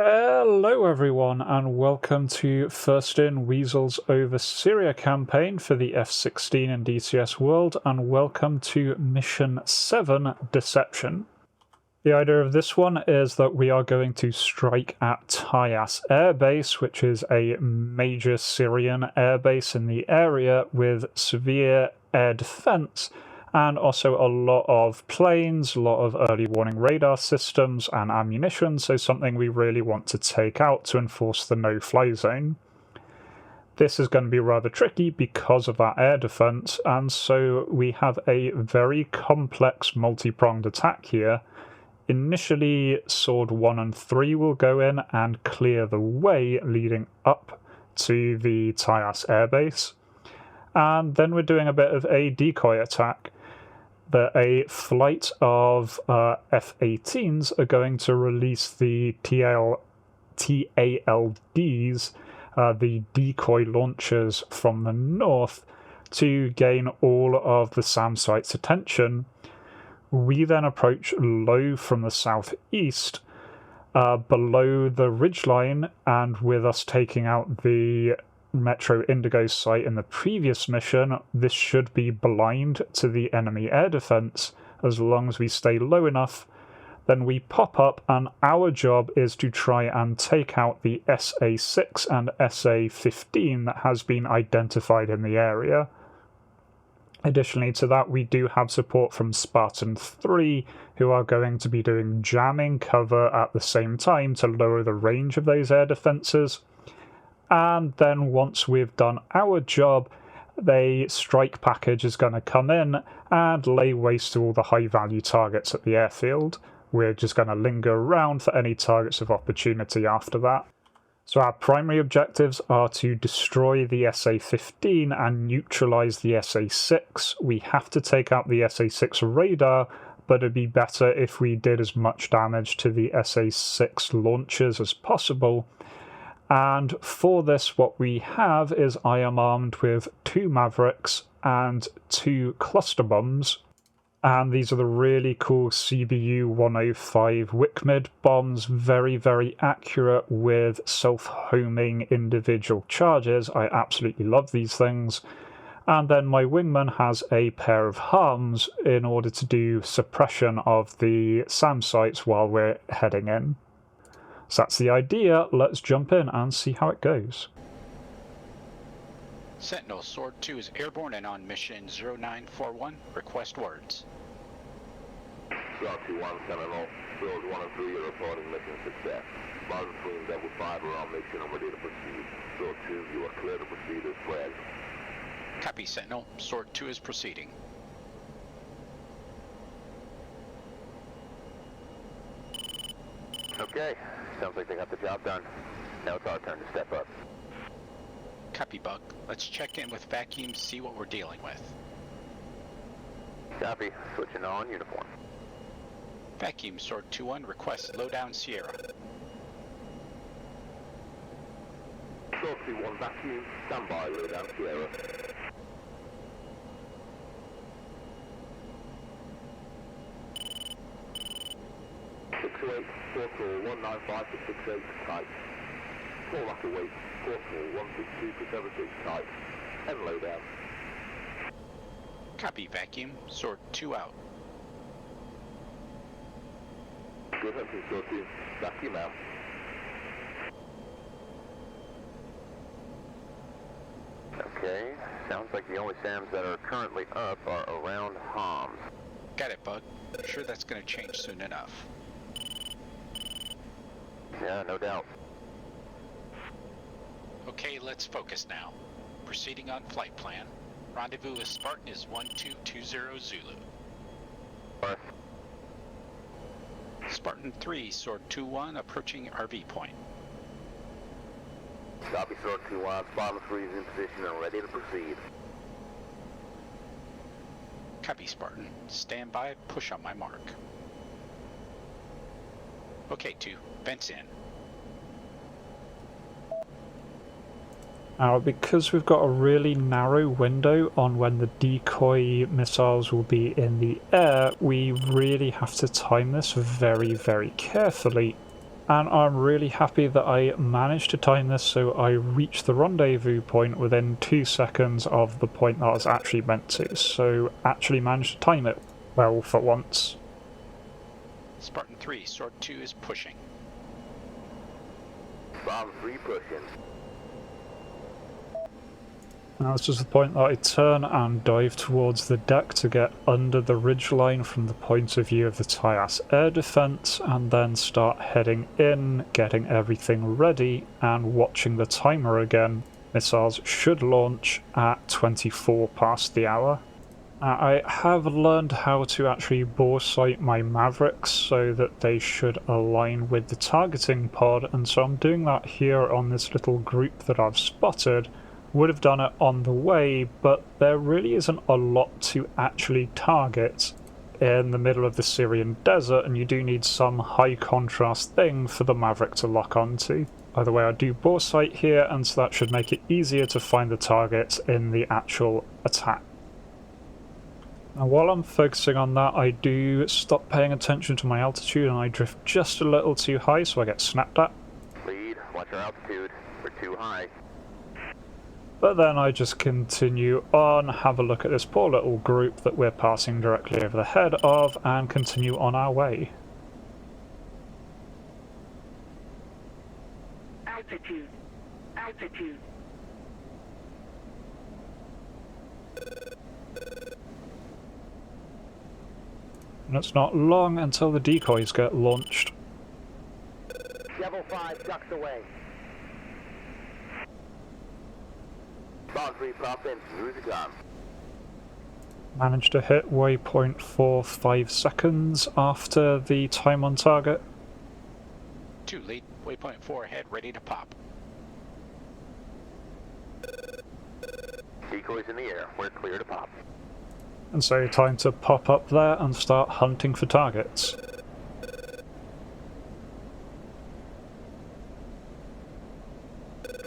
Hello everyone and welcome to First in Weasels over Syria campaign for the F-16 and DCS world, and welcome to Mission 7, Deception. The idea of this one is that we are going to strike at Tyas Air Base, which is a major Syrian airbase in the area with severe air defense, and also a lot of planes, a lot of early warning radar systems and ammunition, so something we really want to take out to enforce the no-fly zone. This is going to be rather tricky because of that air defense, and so we have a very complex multi-pronged attack here. Initially, Sword 1 and 3 will go in and clear the way leading up to the Tyas airbase, and then we're doing a bit of a decoy attack. A flight of F-18s are going to release the TALDs, the decoy launchers from the north, to gain all of the SAM site's attention. We then approach low from the southeast, below the ridgeline, and with us taking out the Metro Indigo site in the previous mission, this should be blind to the enemy air defense. As long as we stay low enough, then we pop up, and our job is to try and take out the SA-6 and SA-15 that has been identified in the area. Additionally to that, we do have support from Spartan 3, who are going to be doing jamming cover at the same time to lower the range of those air defenses. And then once we've done our job, the strike package is going to come in and lay waste to all the high-value targets at the airfield. We're just going to linger around for any targets of opportunity after that. So our primary objectives are to destroy the SA-15 and neutralize the SA-6. We have to take out the SA-6 radar, but it'd be better if we did as much damage to the SA-6 launchers as possible. And for this, what we have is I am armed with 2 Mavericks and 2 cluster bombs. And these are the really cool CBU 105 WICMID bombs, very, very accurate with self-homing individual charges. I absolutely love these things. And then my wingman has a pair of harms in order to do suppression of the SAM sites while we're heading in. So that's the idea. Let's jump in and see how it goes. Sentinel, Sword 2 is airborne and on mission 0941. Request words. Sword 2-1, Sentinel. Sword 1 and 3 are reporting mission success. Martin 3 and Devil 5 are on mission and ready to proceed. Sword 2, you are clear to proceed as flagged. Copy, Sentinel. Sword 2 is proceeding. Okay, sounds like they got the job done. Now it's our turn to step up. Copy, Bug. Let's check in with Vacuum, see what we're dealing with. Copy. Switching on uniform. Vacuum, Sword 2-1, request lowdown Sierra. Sword 2-1, Vacuum. Stand by, lowdown Sierra. Portal 195 to 68 type. Call back await. Portal 162 to 76 type. And lowdown. Copy, Vacuum. Sword 2 out. Good hunting, Sword 2. Vacuum out. Okay, sounds like the only SAMs that are currently up are around Homs. Got it, Bug. I'm sure that's going to change soon enough. Yeah, no doubt. Okay, let's focus now. Proceeding on flight plan. Rendezvous with Spartan is 1220 Zulu. North. Spartan 3, Sword 2-1, approaching RV point. Copy, Sword 2-1. Spartan 3 is in position and ready to proceed. Copy, Spartan. Stand by, push on my mark. Okay, 2. Vents in. Now, because we've got a really narrow window on when the decoy missiles will be in the air, we really have to time this very, very carefully. and I'm really happy that I managed to time this so I reached the rendezvous point within 2 seconds of the point that I was actually meant to, so actually managed to time it well for once. Spartan 3, Sword 2 is pushing. Bomb 3 pushing. Now this is the point that I turn and dive towards the deck to get under the ridgeline from the point of view of the Tyas air defense, and then start heading in, getting everything ready, and watching the timer again. Missiles should launch at 24 past the hour. I have learned how to actually bore sight my Mavericks so that they should align with the targeting pod, and so I'm doing that here on this little group that I've spotted. Would have done it on the way, but there really isn't a lot to actually target in the middle of the Syrian desert, and you do need some high contrast thing for the Maverick to lock onto. Either way, I do bore sight here, and so that should make it easier to find the targets in the actual attack. Now while I'm focusing on that, I do stop paying attention to my altitude and I drift just a little too high, so I get snapped at. Lead, watch our altitude. We're too high. But then I just continue on, have a look at this poor little group that we're passing directly over the head of, and continue on our way. Altitude. Altitude. And it's not long until the decoys get launched. Devil 5 ducks away. Bomb 3 pop in. Who's it gone? Managed to hit waypoint for 5 seconds after the time on target. 2 lead, waypoint 4 ahead, ready to pop. Decoys in the air. We're clear to pop. And so time to pop up there and start hunting for targets.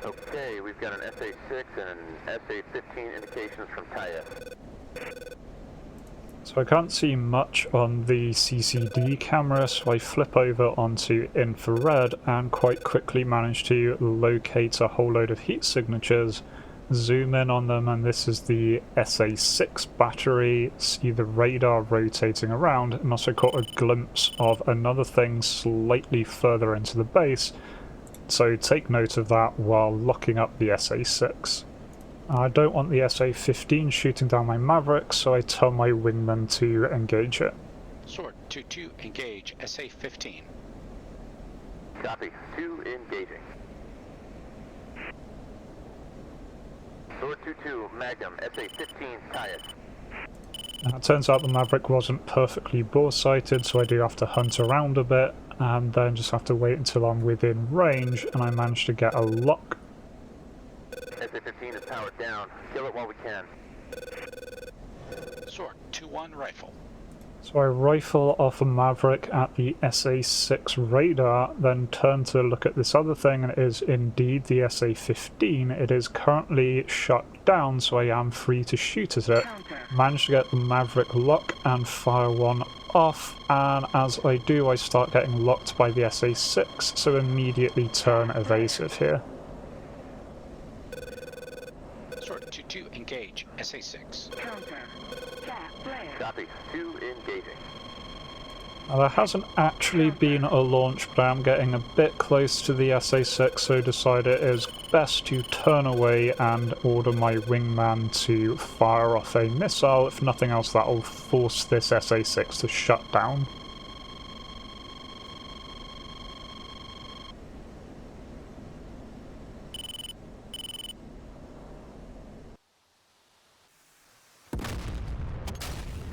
Okay, we've got an SA-6 and an SA-15 indications from Tyas. So I can't see much on the CCD camera, so I flip over onto infrared and quite quickly manage to locate a whole load of heat signatures, zoom in on them, and this is the SA-6 battery. See the radar rotating around, and also caught a glimpse of another thing slightly further into the base, so take note of that while locking up the SA-6. I don't want the SA-15 shooting down my Maverick, so I tell my wingman to engage it. Sword 2-2, engage SA-15. Copy. 2 engaging. Sword 2-2, Magnum, SA-15, Tyas. Now, it turns out the Maverick wasn't perfectly bore sighted, so I do have to hunt around a bit, and then just have to wait until I'm within range, and I managed to get a lock. SA-15 is powered down. Kill it while we can. Sword 2-1, rifle. So I rifle off a Maverick at the SA-6 radar, then turn to look at this other thing, and it is indeed the SA-15. It is currently shut down, so I am free to shoot at it. Manage to get the Maverick lock and fire one off, and as I do, I start getting locked by the SA-6, so immediately turn evasive here. Sword 2-2, engage SA-6. Copy. 2 engaging. Now, there hasn't actually been a launch, but I am getting a bit close to the SA-6, so decide it is best to turn away and order my wingman to fire off a missile. If nothing else, that will force this SA-6 to shut down.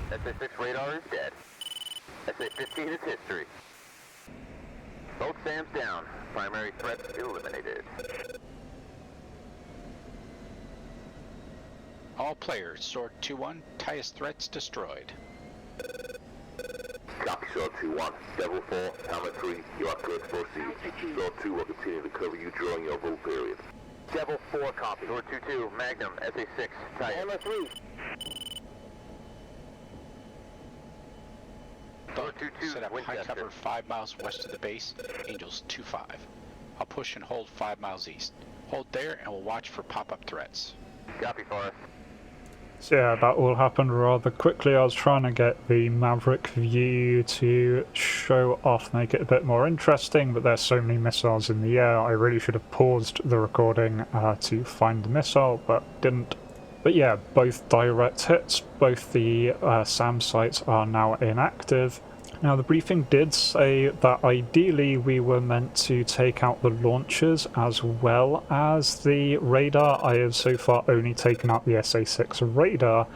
SA-6 radar is dead. SA-15 is history. Both SAMs down. Primary threats eliminated. All players, Sword 2-1, Tyas threats destroyed. Copy, Sword 2-1. Devil 4, Helmet 3, you are clear to proceed. Sword 2 will continue to cover you during your hold period. Devil 4, copy. Sword 2-2, Magnum, SA-6, Tyas. Helmet 3. Dog Set up high cover 5 miles west of the base, Angels 2-5. I'll push and hold 5 miles east. Hold there and we'll watch for pop-up threats. Copy, Forrest. So yeah, that all happened rather quickly. I was trying to get the Maverick view to show off, make it a bit more interesting, but there's so many missiles in the air, I really should have paused the recording to find the missile, but didn't. But yeah, both direct hits, both the SAM sites are now inactive. Now the briefing did say that ideally we were meant to take out the launchers as well as the radar. I have so far only taken out the SA-6 radar,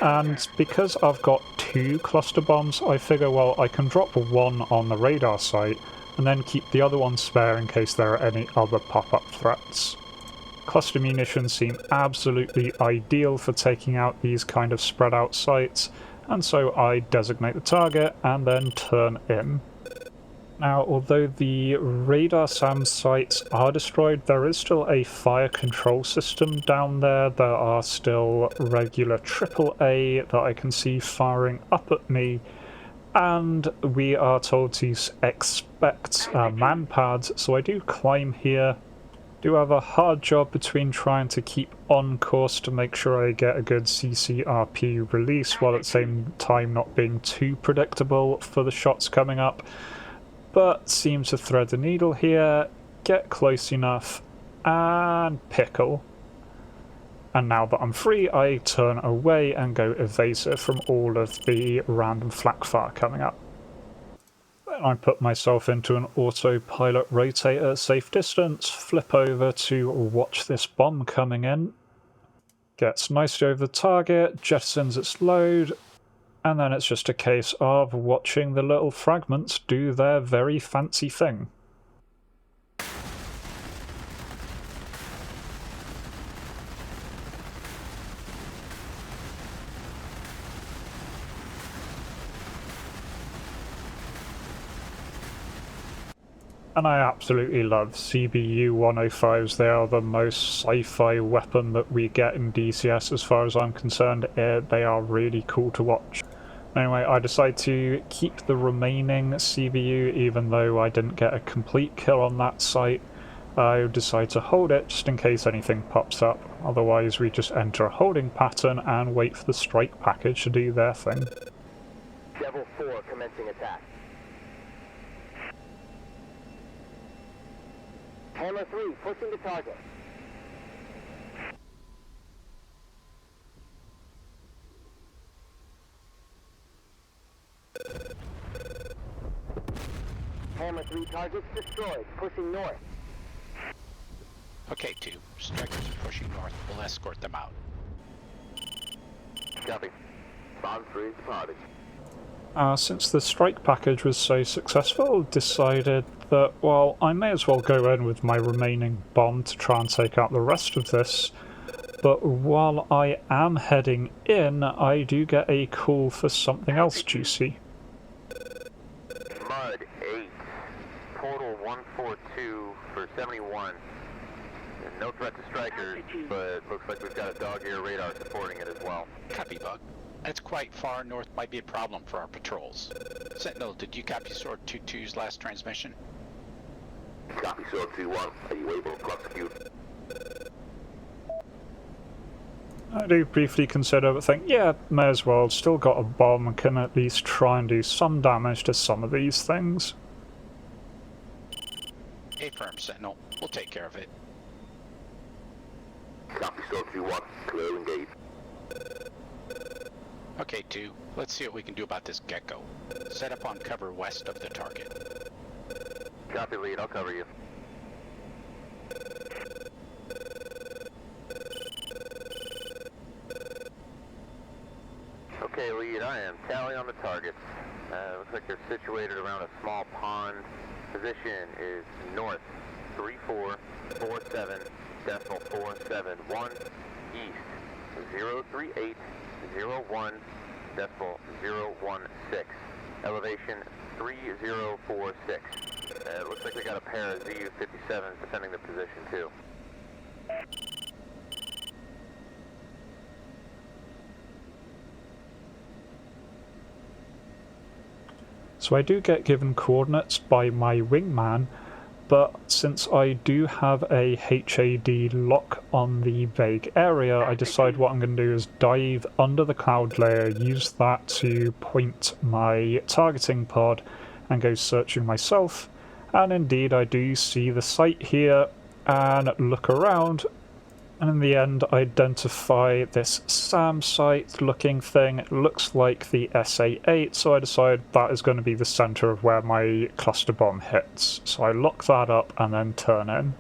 and because I've got 2 cluster bombs, I figure, well, I can drop one on the radar site and then keep the other one spare in case there are any other pop-up threats. Cluster munitions seem absolutely ideal for taking out these kind of spread out sites, and so I designate the target and then turn in. Now, although the radar SAM sites are destroyed, there is still a fire control system down there. There are still regular AAA that I can see firing up at me, and we are told to expect man pads, so I do climb here. Do have a hard job between trying to keep on course to make sure I get a good CCRP release while at the same time not being too predictable for the shots coming up, but seem to thread the needle here, get close enough, and pickle. And now that I'm free, I turn away and go evasive from all of the random flak fire coming up. I put myself into an autopilot rotator at safe distance, flip over to watch this bomb coming in, gets nicely over the target, jettisons its load, and then it's just a case of watching the little fragments do their very fancy thing. And I absolutely love CBU 105s. They are the most sci-fi weapon that we get in DCS as far as I'm concerned. They are really cool to watch. Anyway, I decide to keep the remaining CBU even though I didn't get a complete kill on that site. I decide to hold it just in case anything pops up. Otherwise we just enter a holding pattern and wait for the strike package to do their thing. Devil 4 commencing attack. Hammer 3, pushing the target. Hammer 3 targets destroyed, pushing north. Okay, 2. Strikers are pushing north. We'll escort them out. Copy. Bomb 3 is departing. Since the strike package was so successful, decided that, well, I may as well go in with my remaining bomb to try and take out the rest of this. But while I am heading in, I do get a call for something else juicy. Mud 8, portal 142 for 71. No threat to strikers, but looks like we've got a dog ear radar supporting it as well. Copy, Bug. That's quite far north, might be a problem for our patrols. Sentinel, did you copy Sword 2-2's last transmission? Copy, Sword 2-1. Are you able to prosecute? I do briefly consider, but think, yeah, may as well, still got a bomb and can at least try and do some damage to some of these things. Affirm, Sentinel. We'll take care of it. Copy, Sword 2-1. Clear engage. Okay, 2. Let's see what we can do about this gecko. Set up on cover west of the target. Copy, lead. I'll cover you. Okay, lead. I am tally on the targets. Looks like they're situated around a small pond. Position is north 3447.471 east 038.01.016. Elevation 3046. It looks like we got a pair of ZU-57s defending the position too. So So I do get given coordinates by my wingman, but since I do have a HAD lock on the vague area, I decide what I'm going to do is dive under the cloud layer, use that to point my targeting pod and go searching myself. And indeed I do see the site here and look around, and in the end I identify this SAM site looking thing. It looks like the SA-8, so I decide that is going to be the centre of where my cluster bomb hits. So I lock that up and then turn in.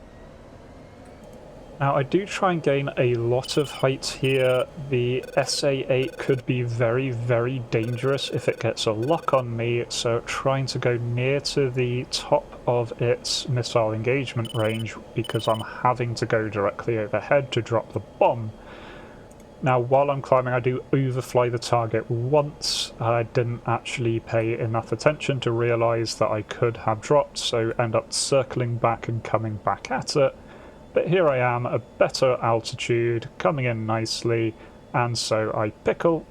Now I do try and gain a lot of height here. The SA-8 could be very, very dangerous if it gets a lock on me, so trying to go near to the top of its missile engagement range because I'm having to go directly overhead to drop the bomb. Now while I'm climbing I do overfly the target once. I didn't actually pay enough attention to realise that I could have dropped, so end up circling back and coming back at it. But here I am, a better altitude, coming in nicely, and so I pickle,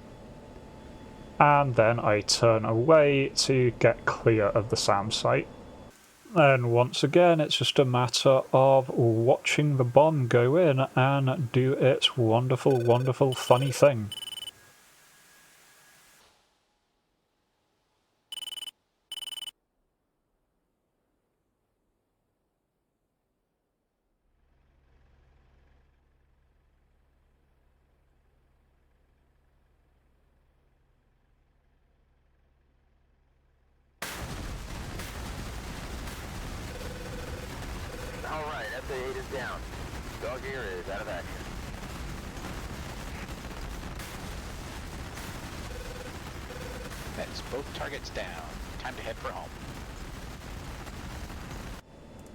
and then I turn away to get clear of the SAM site. Then once again it's just a matter of watching the bomb go in and do its wonderful, wonderful funny thing. Alright, SA-8 is down. Dog ear is out of action. That's both targets down. Time to head for home.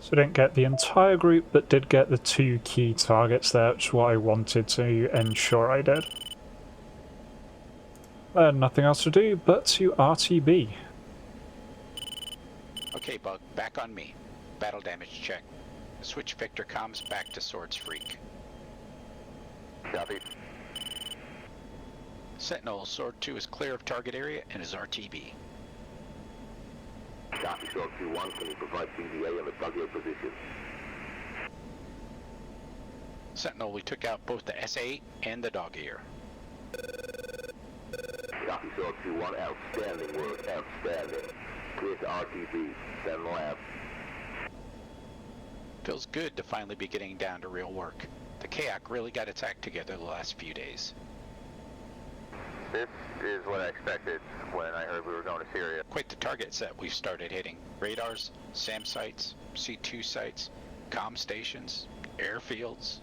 So I didn't get the entire group, but did get the 2 key targets there, which is what I wanted to ensure I did. Then nothing else to do but to RTB. Okay, Bug, back on me. Battle damage check. Switch Victor comms back to Swords Freak. Copy. Sentinel, Sword 2 is clear of target area and is RTB. Copy, Sword 2-1, can you provide PDA on the dog ear position? Sentinel, we took out both the SA-8 and the dog ear. Copy, Sword 2-1, outstanding work, outstanding. Clear to RTB, stand lab. Feels good to finally be getting down to real work. The KAC really got its act together the last few days. This is what I expected when I heard we were going to Syria. Quite the target set we've started hitting. Radars, SAM sites, C2 sites, comm stations, airfields.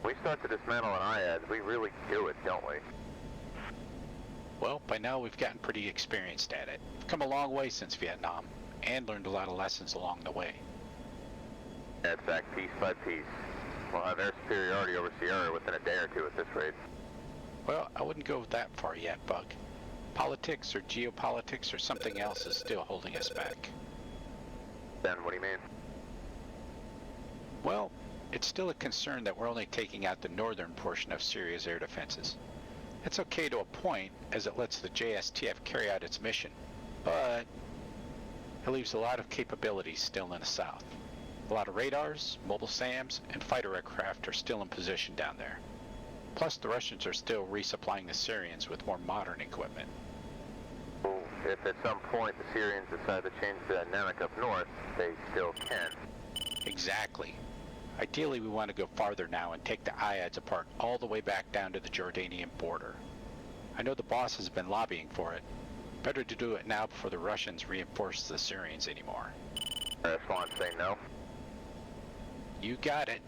We start to dismantle an IAD, we really do it, don't we? Well, by now we've gotten pretty experienced at it. We've come a long way since Vietnam, and learned a lot of lessons along the way. In fact, piece by piece. We'll have air superiority over Sierra within a day or two at this rate. Well, I wouldn't go that far yet, Bug. Politics or geopolitics or something else is still holding us back. Then what do you mean? Well, it's still a concern that we're only taking out the northern portion of Syria's air defenses. It's okay to a point, as it lets the JSTF carry out its mission, but it leaves a lot of capabilities still in the south. A lot of radars, mobile SAMs, and fighter aircraft are still in position down there. Plus, the Russians are still resupplying the Syrians with more modern equipment. Well, if at some point the Syrians decide to change the dynamic up north, they still can. Exactly. Ideally, we want to go farther now and take the IADs apart all the way back down to the Jordanian border. I know the boss has been lobbying for it. Better to do it now before the Russians reinforce the Syrians anymore. Swan say no. You got it.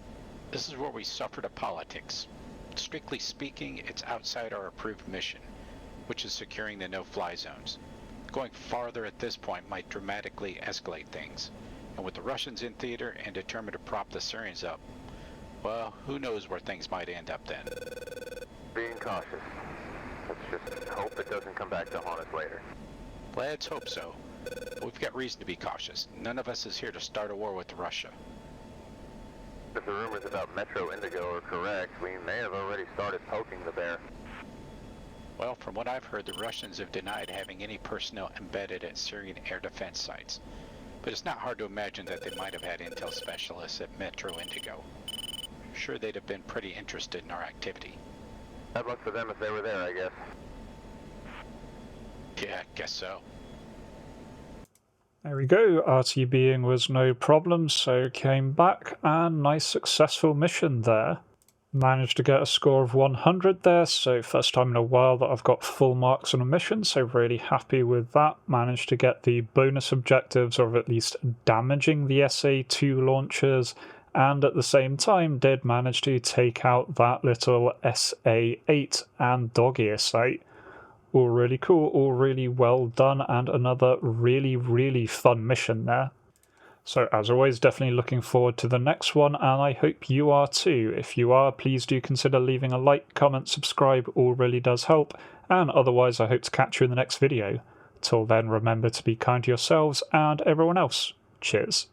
This is where we suffer to politics. Strictly speaking, it's outside our approved mission, which is securing the no-fly zones. Going farther at this point might dramatically escalate things, and with the Russians in theater and determined to prop the Syrians up, well, who knows where things might end up then. Being cautious. Let's just hope it doesn't come back to haunt us later. Let's hope so. We've got reason to be cautious. None of us is here to start a war with Russia. If the rumors about Metro Indigo are correct, we may have already started poking the bear. Well, from what I've heard, the Russians have denied having any personnel embedded at Syrian air defense sites. But it's not hard to imagine that they might have had intel specialists at Metro Indigo. Sure, they'd have been pretty interested in our activity. Bad luck for them if they were there, I guess. Yeah, guess so. There we go, RTBing was no problem, so came back, and nice successful mission there. Managed to get a score of 100 there, so first time in a while that I've got full marks on a mission, so really happy with that. Managed to get the bonus objectives of at least damaging the SA-2 launchers, and at the same time did manage to take out that little SA-8 and dog ear site. All really cool, all really well done, and another really fun mission there. So as always, definitely looking forward to the next one, and I hope you are too. If you are, please do consider leaving a like, comment, subscribe, all really does help, and otherwise I hope to catch you in the next video. Till then, remember to be kind to yourselves and everyone else. Cheers.